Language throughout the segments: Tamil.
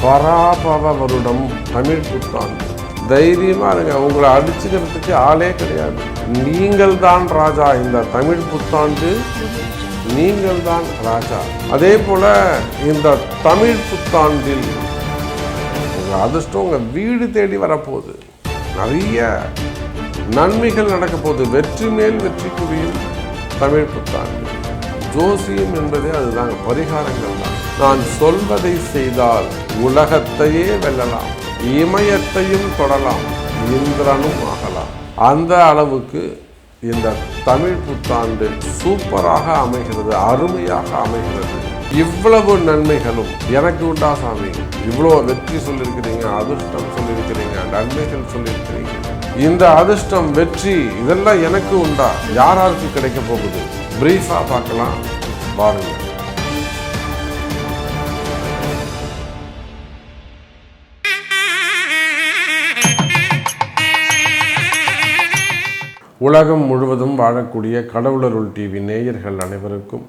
பராபவ வருடம் தமிழ் புத்தாண்டு. தைரியமா இருங்க, உங்களை அடிச்சுக்கிறதுக்கு ஆளே கிடையாது. நீங்கள் தான் ராஜா. இந்த தமிழ் புத்தாண்டு நீங்கள் தான் ராஜா. அதே போல இந்த தமிழ் புத்தாண்டில் உங்கள் அதிர்ஷ்டம் உங்கள் வீடு தேடி வரப்போகுது. நிறைய நன்மைகள் நடக்க போகுது. வெற்றி மேல் வெற்றி குவியும் தமிழ் புத்தாண்டு. ஜோசியம் என்பதே அதுதாங்க, பரிகாரங்கள் தான். நான் சொல்வதை செய்தால் உலகத்தையே வெல்லலாம், இமயத்தையும் தொடலாம், இந்திரனும் ஆகலாம். அந்த அளவுக்கு இந்த தமிழ் புத்தாண்டு சூப்பராக அமைகிறது, அருமையாக அமைகிறது. இவ்வளவு நன்மைகளும் எனக்கு உண்டா சாமி? இவ்வளோ வெற்றி சொல்லியிருக்கிறீங்க, அதிர்ஷ்டம் சொல்லியிருக்கிறீங்க, நன்மைகள் சொல்லியிருக்கிறீங்க. இந்த அதிர்ஷ்டம், வெற்றி இதெல்லாம் எனக்கு உண்டா? யாராருக்கு கிடைக்க போகுது? பிரீஃபாக பார்க்கலாம் பாருங்க. உலகம் முழுவதும் வாழக்கூடிய கடவுளருள் டிவி நேயர்கள் அனைவருக்கும்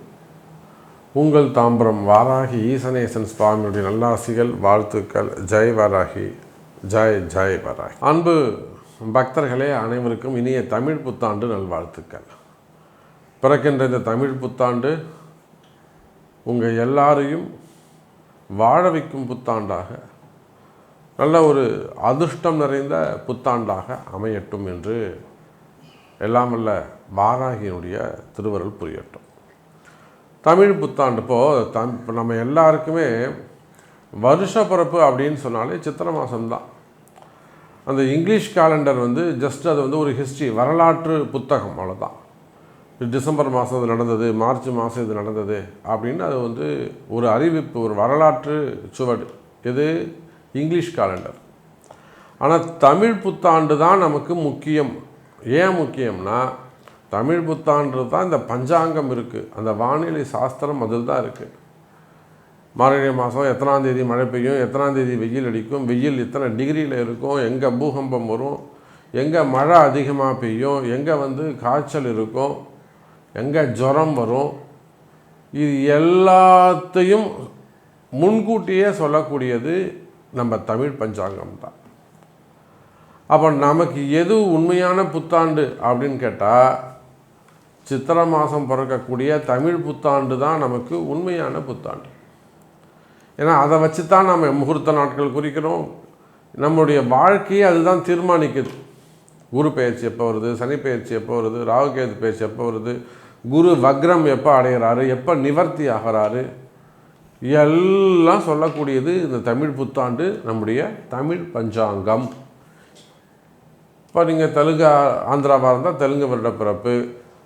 உங்கள் தாம்பரம் வாராகி ஈசனேசன் சுவாமியுடைய நல்லாசிகள், வாழ்த்துக்கள். ஜெய் வாராகி, ஜெய் ஜெய் வாராகி. அன்பு பக்தர்களே அனைவருக்கும் இனிய தமிழ் புத்தாண்டு நல்வாழ்த்துக்கள். பிறக்கின்ற இந்த தமிழ் புத்தாண்டு உங்கள் எல்லாரையும் வாழ வைக்கும் புத்தாண்டாக, நல்ல ஒரு அதிர்ஷ்டம் நிறைந்த புத்தாண்டாக அமையட்டும் என்று எல்லாமல்ல வாராகியினுடைய திருவருள் புரியட்டும். தமிழ் புத்தாண்டு இப்போது நம்ம எல்லாருக்குமே வருஷ பிறப்பு அப்படின்னு சொன்னாலே சித்திரை மாதம்தான். அந்த இங்கிலீஷ் கேலண்டர் ஜஸ்ட் அது ஒரு ஹிஸ்ட்ரி, வரலாற்று புத்தகம், அவ்வளோதான். டிசம்பர் மாதம் இது நடந்தது, மார்ச் மாதம் இது நடந்தது அப்படின்னு அது ஒரு அறிவிப்பு, ஒரு வரலாற்று சுவடு. இது இங்கிலீஷ் கேலண்டர். ஆனால் தமிழ் புத்தாண்டு தான் நமக்கு முக்கியம். ஏன் முக்கியம்னா, தமிழ் புத்தாண்டு தான் இந்த பஞ்சாங்கம் இருக்குது, அந்த வானிலை சாஸ்திரம் அதில் தான் இருக்குது. மார்கழி மாதம் எத்தனாம் தேதி மழை பெய்யும், எத்தனாம் தேதி வெயில் அடிக்கும், வெயில் இத்தனை டிகிரியில் இருக்கும், எங்கே பூகம்பம் வரும், எங்கே மழை அதிகமாக பெய்யும், எங்கே காய்ச்சல் இருக்கும், எங்கே ஜுரம் வரும், இது எல்லாத்தையும் முன்கூட்டியே சொல்லக்கூடியது நம்ம தமிழ் பஞ்சாங்கம் தான். அப்போ நமக்கு எது உண்மையான புத்தாண்டு அப்படின்னு கேட்டால், சித்திரை மாதம் பிறக்கக்கூடிய தமிழ் புத்தாண்டு தான் நமக்கு உண்மையான புத்தாண்டு. ஏன்னா அதை வச்சு தான் நம்ம முகூர்த்த நாட்கள் குறிக்கிறோம். நம்மளுடைய வாழ்க்கையை அதுதான் தீர்மானிக்குது. குரு பெயர்ச்சி எப்போ வருது, சனி பெயர்ச்சி எப்போ வருது, ராகுகேது பெயர்ச்சி எப்போ வருது, குரு வக்ரம் எப்போ அடைகிறாரு, எப்போ நிவர்த்தி ஆகிறாரு, எல்லாம் சொல்லக்கூடியது இந்த தமிழ் புத்தாண்டு, நம்முடைய தமிழ் பஞ்சாங்கம். இப்போ நீங்கள் தெலுங்கு ஆந்திராவாக இருந்தால் தெலுங்கு வருட பிறப்பு,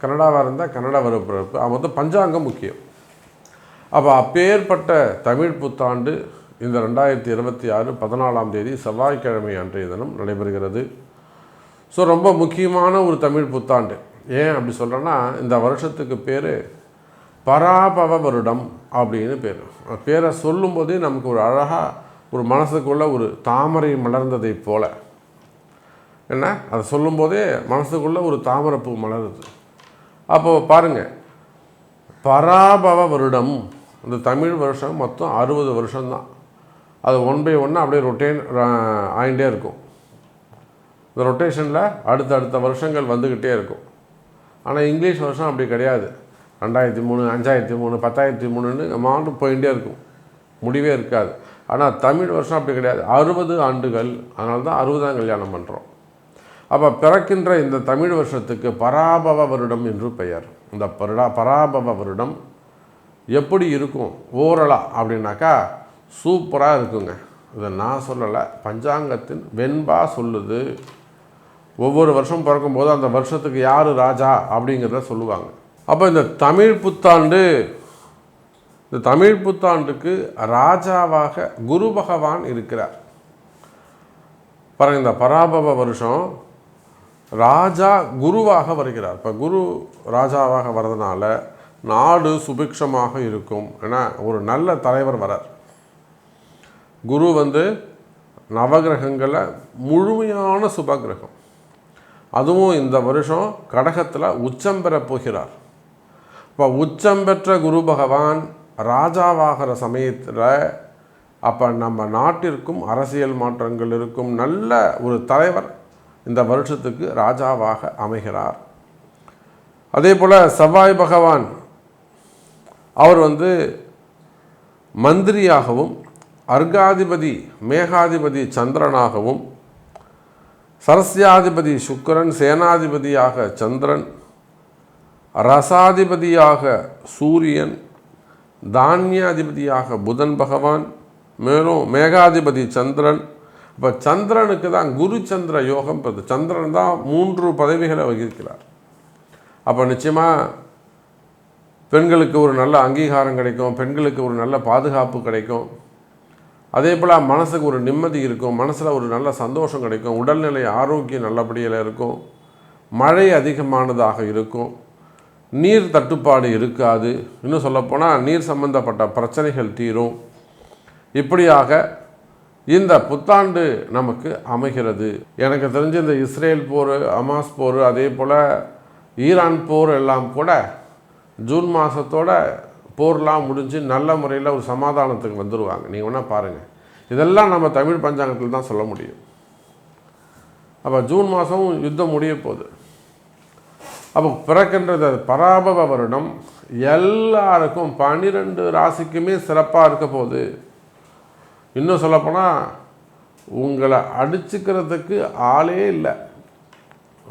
கன்னடாவாக இருந்தால் கன்னடா வருட பிறப்பு, பஞ்சாங்கம் முக்கியம். அப்போ அப்பேற்பட்ட தமிழ் புத்தாண்டு இந்த 2026 14ஆம் தேதி செவ்வாய்க்கிழமை அன்றைய தினம் நடைபெறுகிறது. ஸோ ரொம்ப முக்கியமான ஒரு தமிழ் புத்தாண்டு. ஏன் அப்படி சொல்கிறேன்னா, இந்த வருஷத்துக்கு பேர் பராபவ வருடம் அப்படின்னு பேர். பேரை சொல்லும்போதே நமக்கு ஒரு அழகாக ஒரு மனசுக்குள்ளே ஒரு தாமரை மலர்ந்ததை போல, என்ன அதை சொல்லும்போதே மனசுக்குள்ளே ஒரு தாமரைப்பூ மலருது. அப்போது பாருங்கள், பராபவ வருடம், இந்த தமிழ் வருஷம் மொத்தம் 60 வருஷம்தான். அது 1 by 1 அப்படியே ரொட்டேன் ஆகிட்டே இருக்கும். இந்த ரொட்டேஷனில் அடுத்தடுத்த வருஷங்கள் வந்துக்கிட்டே இருக்கும். ஆனால் இங்கிலீஷ் வருஷம் அப்படி கிடையாது. 2003, 5003, 10,003ன்னு அமௌண்ட்டு போயிட்டே இருக்கும், முடிவே இருக்காது. ஆனால் தமிழ் வருஷம் அப்படி கிடையாது, 60 ஆண்டுகள். அதனால தான் 60ஆம் கல்யாணம் பண்ணுறோம். அப்போ பிறக்கின்ற இந்த தமிழ் வருஷத்துக்கு பராபவ வருடம் என்று பெயர். இந்த பராபவ வருடம் எப்படி இருக்கும் ஓரலாக அப்படின்னாக்கா, சூப்பராக இருக்குங்க. இதை நான் சொல்லலை, பஞ்சாங்கத்தின் வெண்பா சொல்லுது. ஒவ்வொரு வருஷம் பிறக்கும்போது அந்த வருஷத்துக்கு யார் ராஜா அப்படிங்கிறத சொல்லுவாங்க. அப்போ இந்த தமிழ் புத்தாண்டுக்கு ராஜாவாக குரு பகவான் இருக்கிறார். பாருங்கள், இந்த பராபவ வருஷம் ராஜா குருவாக வருகிறார். இப்போ குரு ராஜாவாக வர்றதுனால நாடு சுபிக்ஷமாக இருக்கும். ஏன்னா ஒரு நல்ல தலைவர் வரார். குரு நவகிரகங்களில் முழுமையான சுபகிரகம். அதுவும் இந்த வருஷம் கடகத்தில் உச்சம் பெற போகிறார். இப்போ உச்சம் பெற்ற குரு பகவான் ராஜாவாகிற சமயத்தில் அப்போ நம்ம நாட்டிற்கும் அரசியல் மாற்றங்கள் இருக்கும் நல்ல ஒரு தலைவர் இந்த வருஷத்துக்கு ராஜாவாக அமைகிறார். அதே போல் செவ்வாய் பகவான் அவர் மந்திரியாகவும் அர்காதிபதி மேகாதிபதி சந்திரனாகவும் சரஸ்யாதிபதி சுக்கிரன் சேனாதிபதியாக சந்திரன் ரசாதிபதியாக சூரியன் தானியாதிபதியாக புதன் பகவான் மேலும் மேகாதிபதி சந்திரன். இப்போ சந்திரனுக்கு தான் குரு சந்திர யோகம். சந்திரன் தான் 3 பதவிகளை வகிக்கிறார். அப்போ நிச்சயமாக பெண்களுக்கு ஒரு நல்ல அங்கீகாரம் கிடைக்கும், பெண்களுக்கு ஒரு நல்ல பாதுகாப்பு கிடைக்கும். அதே போல் மனசுக்கு ஒரு நிம்மதி இருக்கும், மனசில் ஒரு நல்ல சந்தோஷம் கிடைக்கும், உடல்நிலை ஆரோக்கியம் நல்லபடியில் இருக்கும், மழை அதிகமானதாக இருக்கும், நீர் தட்டுப்பாடு இருக்காது, இன்னும் சொல்லப்போனால் நீர் சம்பந்தப்பட்ட பிரச்சனைகள் தீரும். இப்படியாக இந்த புத்தாண்டு நமக்கு அமைகிறது. எனக்கு தெரிஞ்ச இந்த இஸ்ரேல் போர், ஹமாஸ் போர், அதே போல் ஈரான் போர் எல்லாம் கூட ஜூன் மாதத்தோட போர்லாம் முடிஞ்சு நல்ல முறையில் ஒரு சமாதானத்துக்கு வந்துடுவாங்க. நீங்கள் வேணால் பாருங்கள், இதெல்லாம் நம்ம தமிழ் பஞ்சாங்கத்தில் தான் சொல்ல முடியும். அப்போ ஜூன் மாதம் யுத்தம் முடிய போகுது. அப்போ பிறக்கின்றது பராபவ வருடம் எல்லாருக்கும் 12 ராசிக்குமே சிறப்பாக இருக்க போகுது. இன்னும் சொல்லப்போனால் உங்களை அடிச்சுக்கிறதுக்கு ஆளே இல்லை,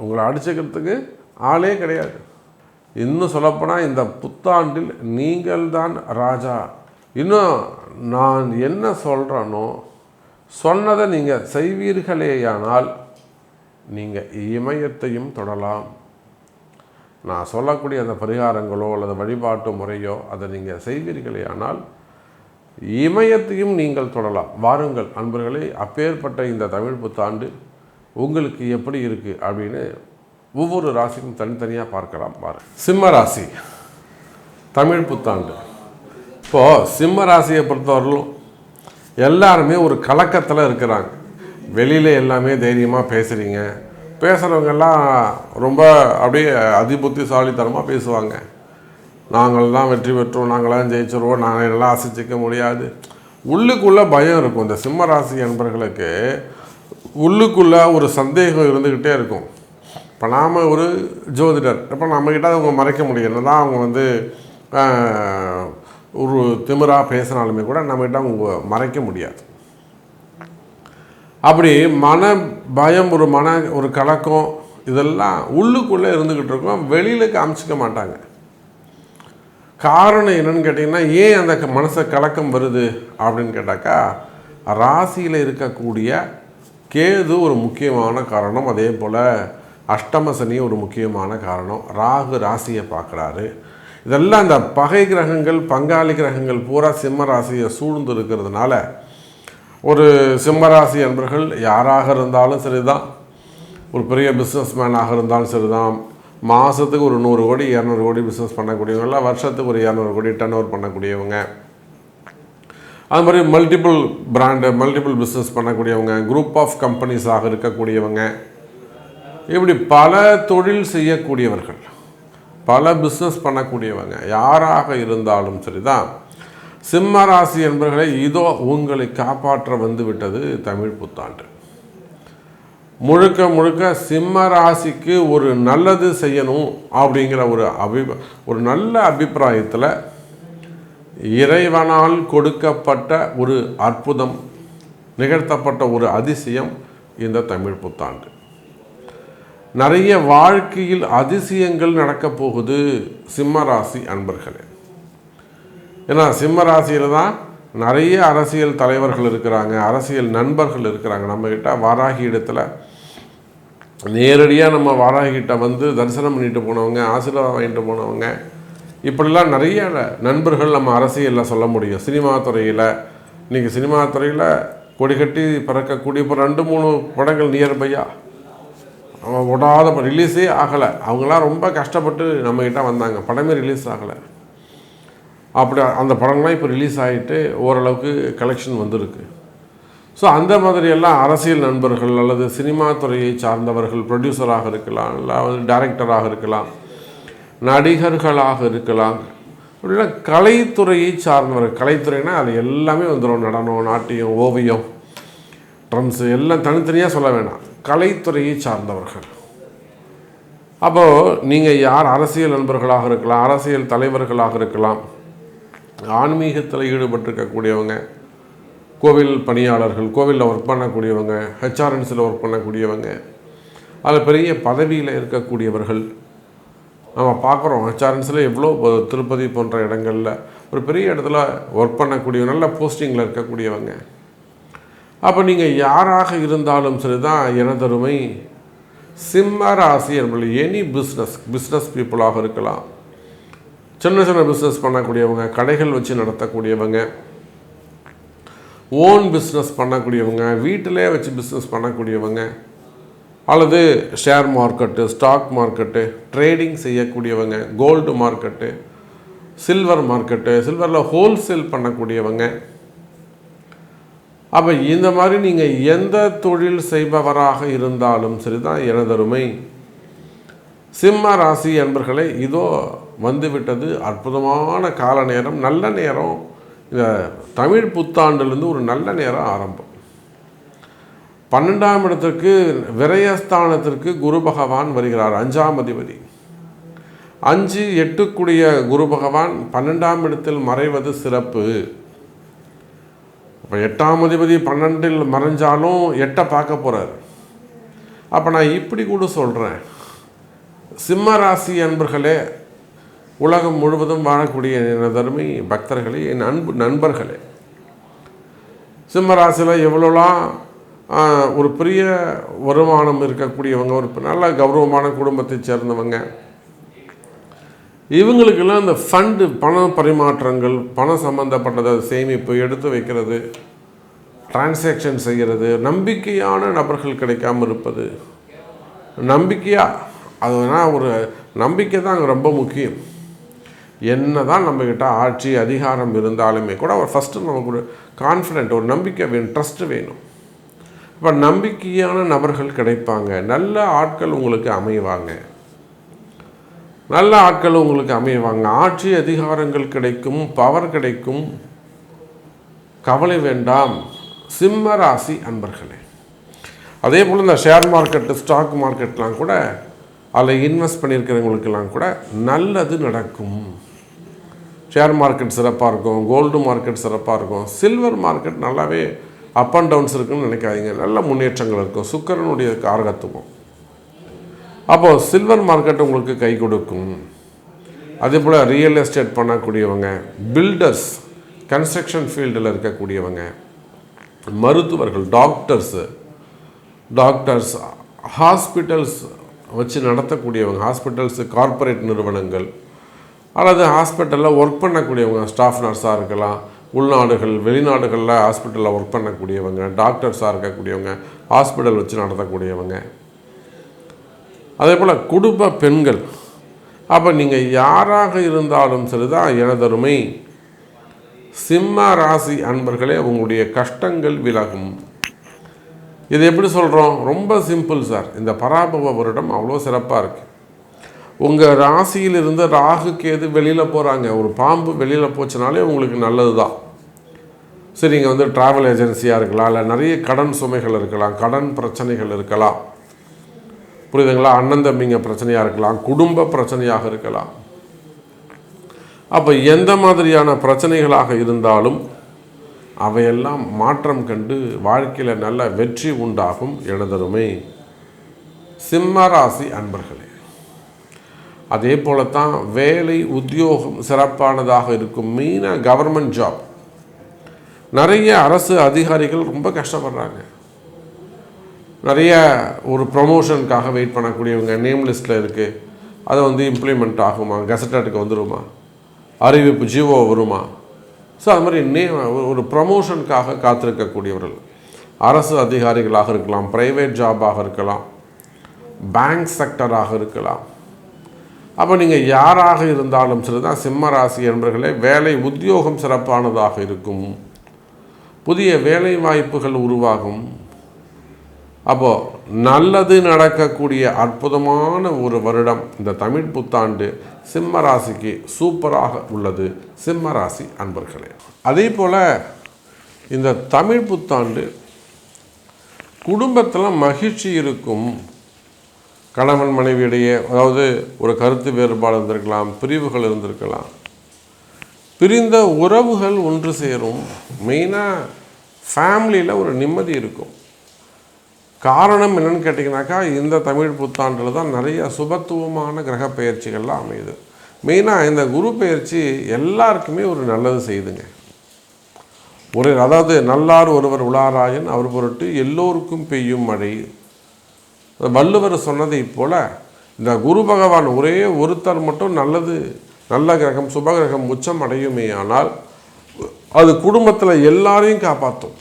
உங்களை அடிச்சுக்கிறதுக்கு ஆளே கிடையாது. இன்னும் சொல்லப்போனால் இந்த புத்தாண்டில் நீங்கள் தான் ராஜா. இன்னும் நான் என்ன சொல்கிறேனோ சொன்னதை நீங்கள் செய்வீர்களேயானால் நீங்கள் இமயத்தையும் தொடலாம். நான் சொல்லக்கூடிய அந்த பரிகாரங்களோ அல்லது வழிபாட்டு முறையோ அதை நீங்கள் செய்வீர்களேயானால் இமயத்தையும் நீங்கள் தொடலாம். வாருங்கள் அன்பர்களே, அப்பேற்பட்ட இந்த தமிழ் புத்தாண்டு உங்களுக்கு எப்படி இருக்குது அப்படின்னு ஒவ்வொரு ராசிக்கும் தனித்தனியாக பார்க்கலாம். சிம்ம ராசி தமிழ் புத்தாண்டு. இப்போது சிம்ம ராசியை பொறுத்தவரையிலும் எல்லாருமே ஒரு கலக்கத்தில் இருக்கிறாங்க. வெளியில் எல்லாமே தைரியமாக பேசுகிறீங்க, பேசுகிறவங்கெல்லாம் ரொம்ப அப்படியே அதிபுத்திசாலித்தனமாக பேசுவாங்க. நாங்கள் தான் வெற்றி பெற்றோம், நாங்களாம் ஜெயிச்சிருவோம், நாங்கள் எல்லாம் அசைச்சிக்க முடியாது. உள்ளுக்குள்ளே பயம் இருக்கும். இந்த சிம்ம ராசி என்பர்களுக்கு உள்ளுக்குள்ளே ஒரு சந்தேகம் இருந்துக்கிட்டே இருக்கும். இப்போ நாம் ஒரு ஜோதிடர், இப்போ நம்மக்கிட்ட அவங்க மறைக்க முடியும் தான். அவங்க ஒரு திமிராக பேசினாலுமே கூட நம்மகிட்ட அவங்க மறைக்க முடியாது. அப்படி மன பயம், ஒரு கலக்கம், இதெல்லாம் உள்ளுக்குள்ளே இருந்துக்கிட்டு இருக்கோம், வெளியில் காமிச்சிக்க மாட்டாங்க. காரணம் என்னன்னு கேட்டிங்கன்னா, ஏன் அந்த மனசை கலக்கம் வருது அப்படின்னு கேட்டாக்கா, ராசியில் இருக்கக்கூடிய கேது ஒரு முக்கியமான காரணம். அதே போல் அஷ்டம சனி ஒரு முக்கியமான காரணம். ராகு ராசியை பார்க்குறாரு. இதெல்லாம் இந்த பகை கிரகங்கள், பங்காளி கிரகங்கள் பூரா சிம்ம ராசியை சூழ்ந்து இருக்கிறதுனால ஒரு சிம்மராசி என்பர்கள் யாராக இருந்தாலும் சரிதான், ஒரு பெரிய பிஸ்னஸ் மேனாக இருந்தாலும் சரிதான், மாதத்துக்கு ஒரு 100 கோடி 200 கோடி பிஸ்னஸ் பண்ணக்கூடியவங்க, வருஷத்துக்கு ஒரு 200 கோடி டர்ன் ஓவர் பண்ணக்கூடியவங்க, அது மாதிரி மல்டிபிள் பிராண்டு மல்டிபிள் பிஸ்னஸ் பண்ணக்கூடியவங்க, குரூப் ஆஃப் கம்பெனிஸாக இருக்கக்கூடியவங்க, இப்படி பல தொழில் செய்யக்கூடியவர்கள், பல பிஸ்னஸ் பண்ணக்கூடியவங்க யாராக இருந்தாலும் சரிதான், சிம்ம ராசி என்பவர்களை இதோ உங்களை காப்பாற்ற வந்து விட்டது தமிழ் புத்தாண்டு. முழுக்க முழுக்க சிம்ம ராசிக்கு ஒரு நல்லது செய்யணும் அப்படிங்கிற ஒரு நல்ல அபிப்பிராயத்தில் இறைவனால் கொடுக்கப்பட்ட ஒரு அற்புதம், நிகழ்த்தப்பட்ட ஒரு அதிசயம் இந்த தமிழ் புத்தாண்டு. நிறைய வாழ்க்கையில் அதிசயங்கள் நடக்கப் போகுது சிம்ம ராசி அன்பர்களே. ஏன்னா சிம்ம ராசியில் தான் நிறைய அரசியல் தலைவர்கள் இருக்கிறாங்க, அரசியல் நண்பர்கள் இருக்கிறாங்க. நம்மக்கிட்ட வாராகி இடத்துல நேரடியாக நம்ம வாராகிட்ட தரிசனம் பண்ணிட்டு போனவங்க, ஆசீர்வாதம் வாங்கிட்டு போனவங்க, இப்படிலாம் நிறைய நண்பர்கள் நம்ம அரசியலில் சொல்ல முடியும். சினிமா துறையில் இன்றைக்கி சினிமா துறையில் கொடிகட்டி பறக்கக்கூடிய இப்போ 2-3 படங்கள் நியர்பையாக விடாத ரிலீஸே ஆகலை. அவங்களாம் ரொம்ப கஷ்டப்பட்டு நம்மக்கிட்ட வந்தாங்க, படமே ரிலீஸ் ஆகலை. அப்படி அந்த படங்கள்லாம் இப்போ ரிலீஸ் ஆகிட்டு ஓரளவுக்கு கலெக்ஷன் வந்திருக்கு. ஸோ அந்த மாதிரியெல்லாம் அரசியல் நண்பர்கள் அல்லது சினிமா துறையை சார்ந்தவர்கள், ப்ரொடியூசராக இருக்கலாம், இல்லை டைரக்டராக இருக்கலாம், நடிகர்களாக இருக்கலாம், அப்படின்னா கலைத்துறையை சார்ந்தவர்கள். கலைத்துறைனா அது எல்லாமே வந்துடும். நடனம், நாட்டியம், ஓவியம், ட்ரம்ஸு எல்லாம் தனித்தனியாக சொல்ல வேண்டாம். கலைத்துறையை சார்ந்தவர்கள். அப்போது நீங்கள் யார் அரசியல் நண்பர்களாக இருக்கலாம், அரசியல் தலைவர்களாக இருக்கலாம், ஆன்மீகத்தில் ஈடுபட்டிருக்கக்கூடியவங்க, கோவில் பணியாளர்கள், கோவிலில் ஒர்க் பண்ணக்கூடியவங்க, ஹெச்ஆர்என்ஸில் ஒர்க் பண்ணக்கூடியவங்க, அதில் பெரிய பதவியில் இருக்கக்கூடியவர்கள். நம்ம பார்க்குறோம் ஹெச்ஆர்என்ஸில் எவ்வளோ திருப்பதி போன்ற இடங்களில் ஒரு பெரிய இடத்துல ஒர்க் பண்ணக்கூடிய நல்ல போஸ்டிங்கில் இருக்கக்கூடியவங்க. அப்போ நீங்கள் யாராக இருந்தாலும் சரி தான் எனதருமை சிம்ம ராசி என்பது எனி பிஸ்னஸ் பீப்புளாக இருக்கலாம், சின்ன சின்ன பிஸ்னஸ் பண்ணக்கூடியவங்க, கடைகள் வச்சு நடத்தக்கூடியவங்க, ஓன் பிஸ்னஸ் பண்ணக்கூடியவங்க, வீட்டிலே வச்சு பிஸ்னஸ் பண்ணக்கூடியவங்க, அல்லது share market, stock market, trading செய்யக்கூடியவங்க, கோல்டு மார்க்கெட்டு, சில்வர் மார்க்கெட்டு, சில்வரில் ஹோல்சேல் பண்ணக்கூடியவங்க. அப்போ இந்த மாதிரி நீங்கள் எந்த தொழில் செய்பவராக இருந்தாலும் சரி தான் எனதருமை சிம்ம ராசி அன்பர்களே, இதோ வந்துவிட்டது அற்புதமான கால நேரம், நல்ல நேரம். இந்த தமிழ் புத்தாண்டுலேருந்து ஒரு நல்ல நேரம் ஆரம்பம். 12ஆம் இடத்திற்கு விரயஸ்தானத்திற்கு குரு பகவான் வருகிறார், 5ஆம் அதிபதி. 5, 8 குரு பகவான் 12ஆம் இடத்தில் மறைவது சிறப்பு. இப்போ 8ஆம் அதிபதி 12இல் மறைஞ்சாலும் 8 பார்க்க போகிறார். அப்போ நான் இப்படி கூட சொல்கிறேன், சிம்ம ராசி அன்பர்களே, உலகம் முழுவதும் வாழக்கூடிய எனதருமை பக்தர்களே, என் அன்பு நண்பர்களே, சிம்ம ராசியில் எவ்வளோலாம் ஒரு பெரிய வருமானம் இருக்கக்கூடியவங்க, ஒரு நல்ல கௌரவமான குடும்பத்தை சேர்ந்தவங்க, இவங்களுக்கெல்லாம் இந்த ஃபண்டு, பண பரிமாற்றங்கள், பணம் சம்மந்தப்பட்டதை சேமிப்பு, எடுத்து வைக்கிறது, டிரான்சாக்ஷன் செய்கிறது, நம்பிக்கையான நபர்கள் கிடைக்காமல் இருப்பது, நம்பிக்கையாக அது வேணால் ஒரு நம்பிக்கை தான் அங்கே ரொம்ப முக்கியம். என்ன தான் நம்மக்கிட்ட ஆட்சி அதிகாரம் இருந்தாலுமே கூட ஒரு ஃபஸ்ட்டு நமக்கு ஒரு கான்ஃபிடென்ட், ஒரு நம்பிக்கை வேணும், ட்ரஸ்ட்டு வேணும். இப்போ நம்பிக்கையான நபர்கள் கிடைப்பாங்க, நல்ல ஆட்கள் உங்களுக்கு அமைவாங்க, நல்ல ஆட்கள் உங்களுக்கு அமைவாங்க, ஆட்சி அதிகாரங்கள் கிடைக்கும், பவர் கிடைக்கும். கவலை வேண்டாம் சிம்ம ராசி அன்பர்களே. அதே போல் இந்த ஷேர் மார்க்கெட்டு, ஸ்டாக் மார்க்கெட்லாம் கூட அதில் இன்வெஸ்ட் பண்ணியிருக்கிறவங்களுக்கெல்லாம் கூட நல்லது நடக்கும். ஷேர் மார்க்கெட் சிறப்பாக இருக்கும், கோல்டு மார்க்கெட் சிறப்பாக இருக்கும், சில்வர் மார்க்கெட் நல்லாவே அப் அண்ட் டவுன்ஸ் இருக்குன்னு நினைக்காதீங்க, நல்ல முன்னேற்றங்கள் இருக்கும், சுக்கிரனுடைய காரகத்துவம். அப்போது சில்வர் மார்க்கெட் உங்களுக்கு கை கொடுக்கும். அதே போல் ரியல் எஸ்டேட் பண்ணக்கூடியவங்க, பில்டர்ஸ், கன்ஸ்ட்ரக்ஷன் ஃபீல்டில் இருக்கக்கூடியவங்க, மருத்துவர்கள், டாக்டர்ஸ், ஹாஸ்பிட்டல்ஸ் வச்சு நடத்தக்கூடியவங்க, ஹாஸ்பிட்டல்ஸு, கார்ப்பரேட் நிறுவனங்கள், அல்லது ஹாஸ்பிட்டலில் ஒர்க் பண்ணக்கூடியவங்க, ஸ்டாஃப் நர்ஸாக இருக்கலாம், உள்நாடுகள் வெளிநாடுகளில் ஹாஸ்பிட்டலில் ஒர்க் பண்ணக்கூடியவங்க, டாக்டர்ஸாக இருக்கக்கூடியவங்க, ஹாஸ்பிட்டல் வச்சு நடத்தக்கூடியவங்க, அதே போல் குடும்ப பெண்கள். அப்போ நீங்கள் யாராக இருந்தாலும் சரிதான் எனதருமை சிம்ம ராசி அன்பர்களே, உங்களுடைய கஷ்டங்கள் விலகும். இது எப்படி சொல்கிறோம்? ரொம்ப சிம்பிள் சார். இந்த பராபவ வருடம் அவ்வளோ சிறப்பாக இருக்குது. உங்கள் ராசியிலிருந்து ராகு கேது வெளியில் போகிறாங்க. ஒரு பாம்பு வெளியில் போச்சுனாலே உங்களுக்கு நல்லது தான். சரி, நீங்கள் வந்து ட்ராவல் ஏஜென்சியாக இருக்கலாம், இல்லை நிறைய கடன் சுமைகள் இருக்கலாம், கடன் பிரச்சனைகள் இருக்கலாம், புரியுதுங்களா? அண்ணன் தம்பிங்க பிரச்சனையாக இருக்கலாம், குடும்ப பிரச்சனையாக இருக்கலாம். அப்போ எந்த மாதிரியான பிரச்சனைகளாக இருந்தாலும் அவையெல்லாம் மாற்றம் கண்டு வாழ்க்கையில் நல்ல வெற்றி உண்டாகும் எனதருமை சிம்ம ராசி அன்பர்களே. அதே போலத்தான் வேலை உத்தியோகம் சிறப்பானதாக இருக்கும். மெயினாக கவர்மெண்ட் ஜாப். நிறைய அரசு அதிகாரிகள் ரொம்ப கஷ்டப்படுறாங்க. நிறைய ஒரு ப்ரமோஷனுக்காக வெயிட் பண்ணக்கூடியவங்க நேம் லிஸ்ட்டில் இருக்குது. அதை வந்து இம்ப்ளிமெண்ட் ஆகுமா, கெசட்டட்டுக்கு வந்துடுமா, அறிவிப்பு ஜீவோ வருமா? ஸோ அது மாதிரி ஒரு ப்ரமோஷனுக்காக காத்திருக்கக்கூடியவர்கள் அரசு அதிகாரிகளாக இருக்கலாம், ப்ரைவேட் ஜாபாக இருக்கலாம், பேங்க் செக்டராக இருக்கலாம். அப்போ நீங்கள் யாராக இருந்தாலும் சரி தான் சிம்ம ராசி என்பவர்களே, வேலை உத்தியோகம் சிறப்பானதாக இருக்கும். புதிய வேலை வாய்ப்புகள் உருவாகும். அப்போது நல்லது நடக்கக்கூடிய அற்புதமான ஒரு வருடம் இந்த தமிழ் புத்தாண்டு சிம்ம ராசிக்கு சூப்பராக உள்ளது சிம்ம ராசி அன்பர்களே. அதே போல் இந்த தமிழ் புத்தாண்டு குடும்பத்தில் மகிழ்ச்சி இருக்கும். கணவன் மனைவியிடையே அதாவது ஒரு கருத்து வேறுபாடு இருந்திருக்கலாம், பிரிவுகள் இருந்திருக்கலாம், பிரிந்த உறவுகள் ஒன்று சேரும். மெயினாக ஃபேமிலியில் ஒரு நிம்மதி இருக்கும். காரணம் என்னென்னு கேட்டிங்கனாக்கா இந்த தமிழ் புத்தாண்டில் தான் நிறைய சுபத்துவமான கிரக பயிற்சிகள்லாம் அமையுது. மெயினாக இந்த குரு பயிற்சி எல்லாருக்குமே ஒரு நல்லது செய்யுதுங்க. அதாவது நல்லார் ஒருவர் உளாராயன் அவர் பொருட்டு எல்லோருக்கும் பெய்யும் மழை. வள்ளுவர் சொன்னதை போல் இந்த குரு பகவான் ஒரே ஒருத்தர் மட்டும் நல்ல கிரகம் சுபகிரகம் உச்சம் அடையுமே ஆனால் அது குடும்பத்தில் எல்லாரையும் காப்பாற்றும்.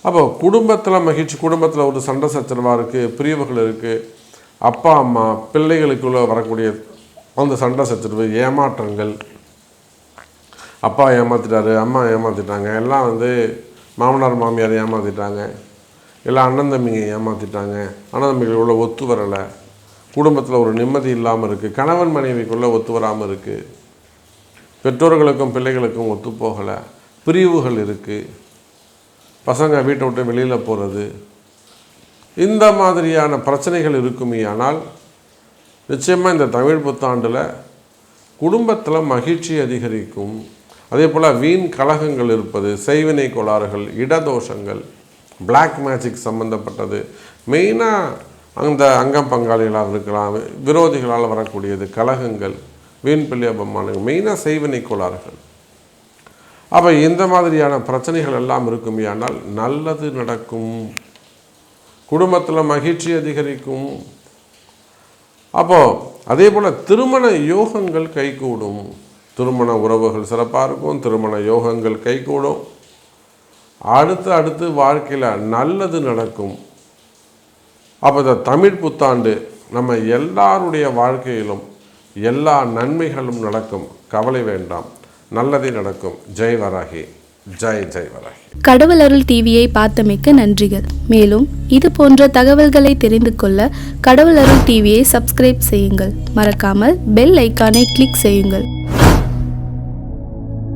அப்போ குடும்பத்தில் மகிழ்ச்சி, குடும்பத்தில் ஒரு சண்டை சச்சரவாக இருக்குது, பிரிவுகள் இருக்குது, அப்பா அம்மா பிள்ளைகளுக்குள்ளே வரக்கூடிய அந்த சண்டை சச்சரவு, ஏமாற்றங்கள், அப்பா ஏமாற்றிட்டாரு, அம்மா ஏமாற்றிட்டாங்க, எல்லாம் மாமனார் மாமியார் ஏமாற்றிட்டாங்க, எல்லாம் அண்ணன் தம்பிங்க ஏமாற்றிட்டாங்க, அண்ணன் தம்பிகளுக்குள்ளே ஒத்து வரலை, குடும்பத்தில் ஒரு நிம்மதி இல்லாமல் இருக்குது, கணவன் மனைவிக்குள்ளே ஒத்து வராமல் இருக்குது, பெற்றோர்களுக்கும் பிள்ளைகளுக்கும் ஒத்து போகலை, பிரிவுகள் இருக்குது, பசங்க வீட்டை விட்டு வெளியில் போகிறது, இந்த மாதிரியான பிரச்சனைகள் இருக்குமே. ஆனால் நிச்சயமாக இந்த தமிழ் புத்தாண்டில் குடும்பத்தில் மகிழ்ச்சி அதிகரிக்கும். அதே போல் வீண் கலகங்கள் இருப்பது, செய்வினை கோளாறுகள், இடதோஷங்கள், பிளாக் மேஜிக் சம்மந்தப்பட்டது, மெயினாக அந்த அங்கம் பங்காளிகளாக இருக்கலாம், விரோதிகளால் வரக்கூடியது, கலகங்கள், வீண் பிள்ளை அபமானங்கள், மெயினாக செய்வினை கோளாறுகள். அப்போ இந்த மாதிரியான பிரச்சனைகள் எல்லாம் இருக்குமே. ஆனால் நல்லது நடக்கும், குடும்பத்தில் மகிழ்ச்சி அதிகரிக்கும். அப்போது அதே போல் திருமண யோகங்கள் கைகூடும், திருமண உறவுகள் சிறப்பாக இருக்கும், திருமண யோகங்கள் கைகூடும். அடுத்து வாழ்க்கையில் நல்லது நடக்கும். அப்போ இந்த தமிழ் புத்தாண்டு நம்ம எல்லாருடைய வாழ்க்கையிலும் எல்லா நன்மைகளும் நடக்கும். கவலை வேண்டாம், நல்லதே நடக்கும். ஜெய் வராகி, ஜெய் வராகி. கடவுள் அருள் டிவியை பார்த்தமைக்கு நன்றிகள். மேலும் இது போன்ற தகவல்களை தெரிந்து கொள்ள கடவுள் அருள் டிவியை சப்ஸ்கிரைப் செய்யுங்கள். மறக்காமல் பெல் ஐக்கானை கிளிக் செய்யுங்கள்.